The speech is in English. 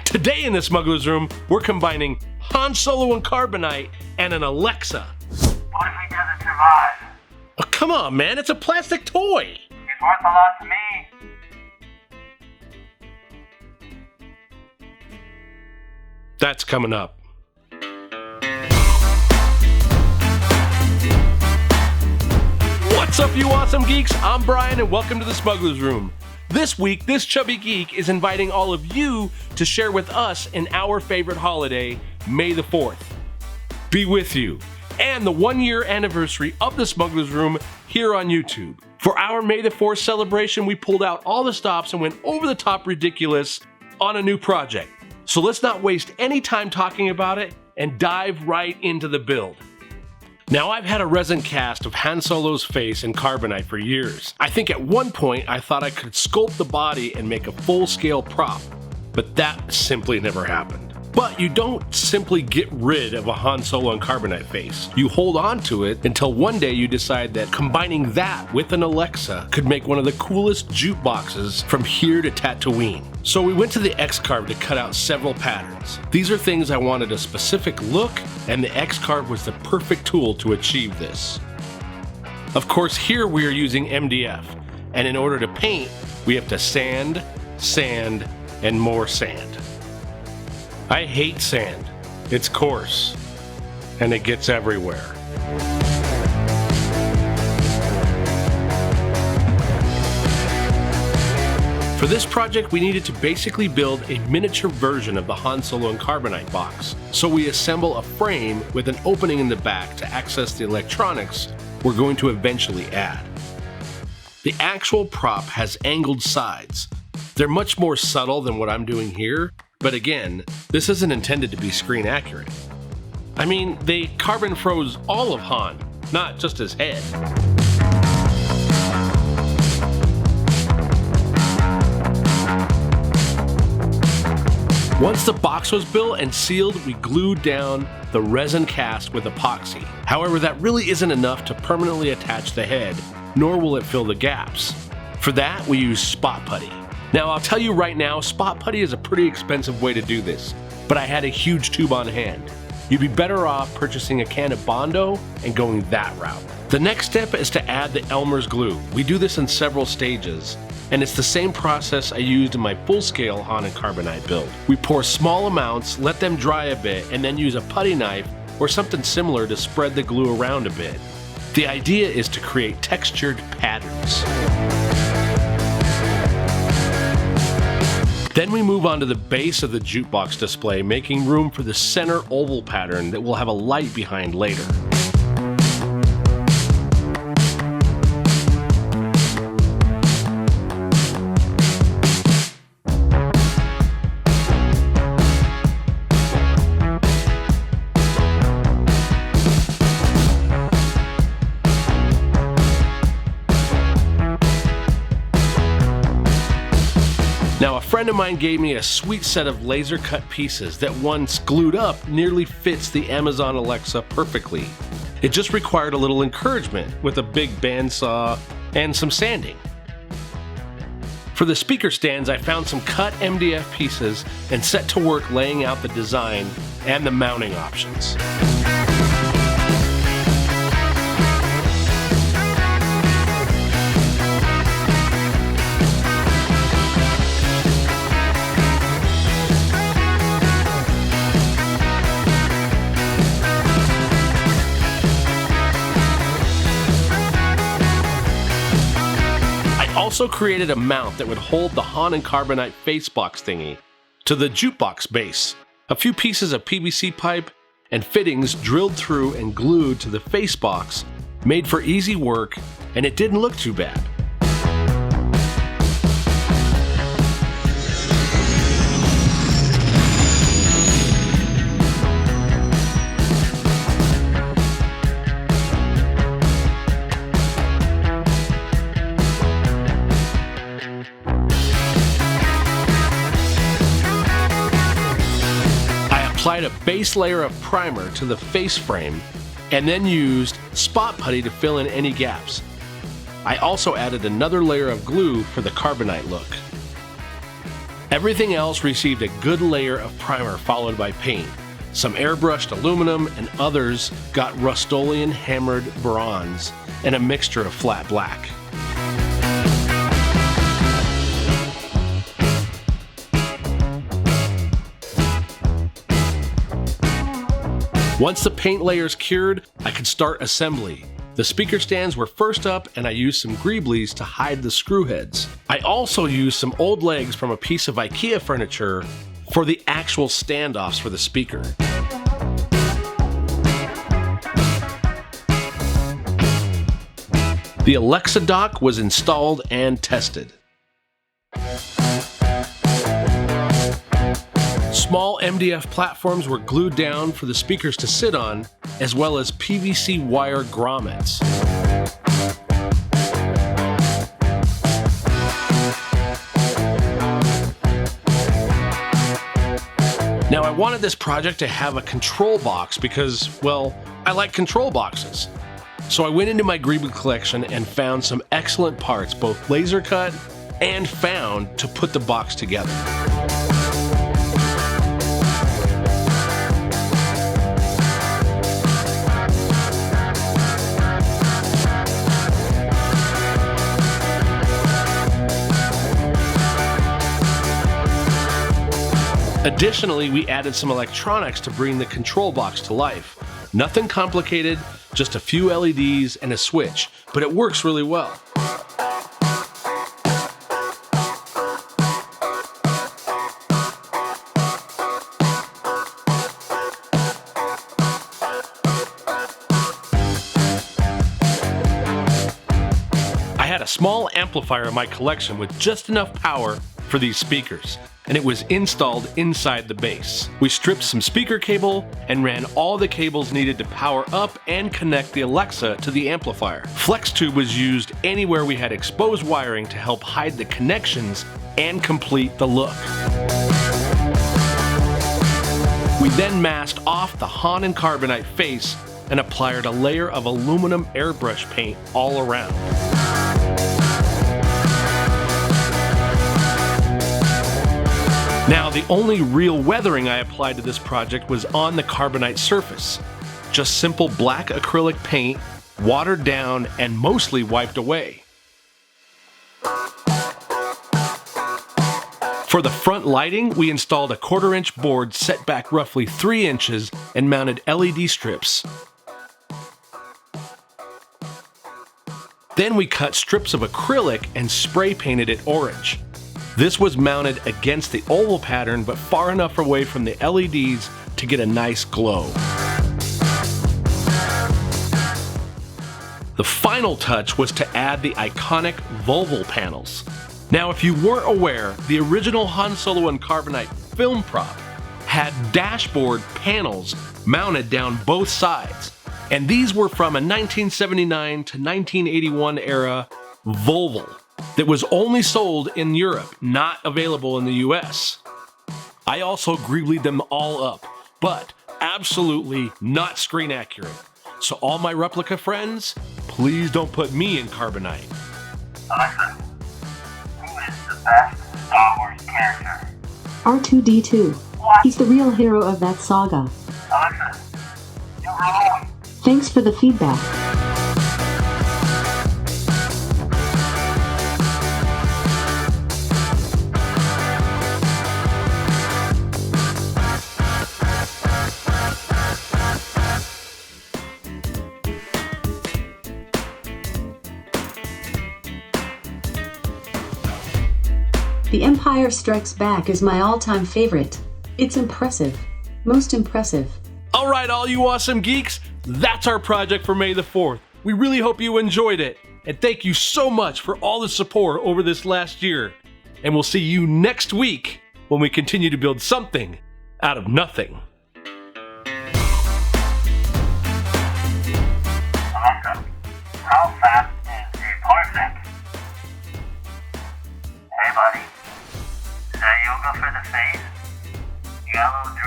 Today in the Smuggler's Room, we're combining Han Solo and Carbonite and an Alexa. What if he doesn't survive? Oh, come on, man, it's a plastic toy. He's worth a lot to me. That's coming up. What's up, you awesome geeks? I'm Brian, and welcome to the Smuggler's Room. This week, this chubby geek is inviting all of you to share with us in our favorite holiday, May the 4th. Be with you, and the 1-year anniversary of the Smuggler's Room here on YouTube. For our May the 4th celebration, we pulled out all the stops and went over the top ridiculous on a new project. So let's not waste any time talking about it and dive right into the build. Now, I've had a resin cast of Han Solo's face in Carbonite for years. I think at one point I thought I could sculpt the body and make a full-scale prop, but that simply never happened. But you don't simply get rid of a Han Solo and Carbonite face. You hold on to it until one day you decide that combining that with an Alexa could make one of the coolest juke boxes from here to Tatooine. So we went to the X-Carve to cut out several patterns. These are things I wanted a specific look, and the X-Carve was the perfect tool to achieve this. Of course, here we are using MDF, and in order to paint, we have to sand, sand, and more sand. I hate sand. It's coarse, and it gets everywhere. For this project, we needed to basically build a miniature version of the Han Solo and Carbonite box. So we assemble a frame with an opening in the back to access the electronics we're going to eventually add. The actual prop has angled sides. They're much more subtle than what I'm doing here, but again, this isn't intended to be screen accurate. I mean, they carbon froze all of Han, not just his head. Once the box was built and sealed, we glued down the resin cast with epoxy. However, that really isn't enough to permanently attach the head, nor will it fill the gaps. For that, we use spot putty. Now, I'll tell you right now, spot putty is a pretty expensive way to do this, but I had a huge tube on hand. You'd be better off purchasing a can of Bondo and going that route. The next step is to add the Elmer's glue. We do this in several stages, and it's the same process I used in my full-scale Han and Carbonite build. We pour small amounts, let them dry a bit, and then use a putty knife or something similar to spread the glue around a bit. The idea is to create textured patterns. Then we move on to the base of the jukebox display, making room for the center oval pattern that will have a light behind later. Now, a friend of mine gave me a sweet set of laser cut pieces that once glued up nearly fits the Amazon Alexa perfectly. It just required a little encouragement with a big bandsaw and some sanding. For the speaker stands, I found some cut MDF pieces and set to work laying out the design and the mounting options. Also created a mount that would hold the Han and Carbonite face box thingy to the jukebox base. A few pieces of PVC pipe and fittings drilled through and glued to the face box made for easy work, and it didn't look too bad. Applied a base layer of primer to the face frame and then used spot putty to fill in any gaps. I also added another layer of glue for the Carbonite look. Everything else received a good layer of primer followed by paint. Some airbrushed aluminum and others got Rust-Oleum hammered bronze and a mixture of flat black. Once the paint layers cured, I could start assembly. The speaker stands were first up and I used some greeblies to hide the screw heads. I also used some old legs from a piece of IKEA furniture for the actual standoffs for the speaker. The Alexa dock was installed and tested. Small MDF platforms were glued down for the speakers to sit on, as well as PVC wire grommets. Now I wanted this project to have a control box because, well, I like control boxes. So I went into my Greeble collection and found some excellent parts, both laser cut and found, to put the box together. Additionally, we added some electronics to bring the control box to life. Nothing complicated, just a few LEDs and a switch, but it works really well. I had a small amplifier in my collection with just enough power for these speakers, and it was installed inside the base. We stripped some speaker cable and ran all the cables needed to power up and connect the Alexa to the amplifier. Flex tube was used anywhere we had exposed wiring to help hide the connections and complete the look. We then masked off the Han and Carbonite face and applied a layer of aluminum airbrush paint all around. Now, the only real weathering I applied to this project was on the Carbonite surface. Just simple black acrylic paint, watered down and mostly wiped away. For the front lighting, we installed a 1/4-inch board set back roughly 3 inches and mounted LED strips. Then we cut strips of acrylic and spray painted it orange. This was mounted against the oval pattern, but far enough away from the LEDs to get a nice glow. The final touch was to add the iconic Vulcan Panels. Now, if you weren't aware, the original Han Solo and Carbonite film prop had dashboard panels mounted down both sides, and these were from a 1979 to 1981 era Volvo that was only sold in Europe, not available in the US. I also greeblied them all up, but absolutely not screen accurate. So all my replica friends, please don't put me in Carbonite. Alexa, who is the best Star Wars character? R2-D2. What? He's the real hero of that saga. Alexa, you're wrong. Thanks for the feedback. The Empire Strikes Back is my all-time favorite. It's impressive. Most impressive. All right, all you awesome geeks, that's our project for May the 4th. We really hope you enjoyed it, and thank you so much for all the support over this last year. And we'll see you next week when we continue to build something out of nothing. Alexa, how fast is a parsec? Hey buddy, is that yoga for the face? You got a little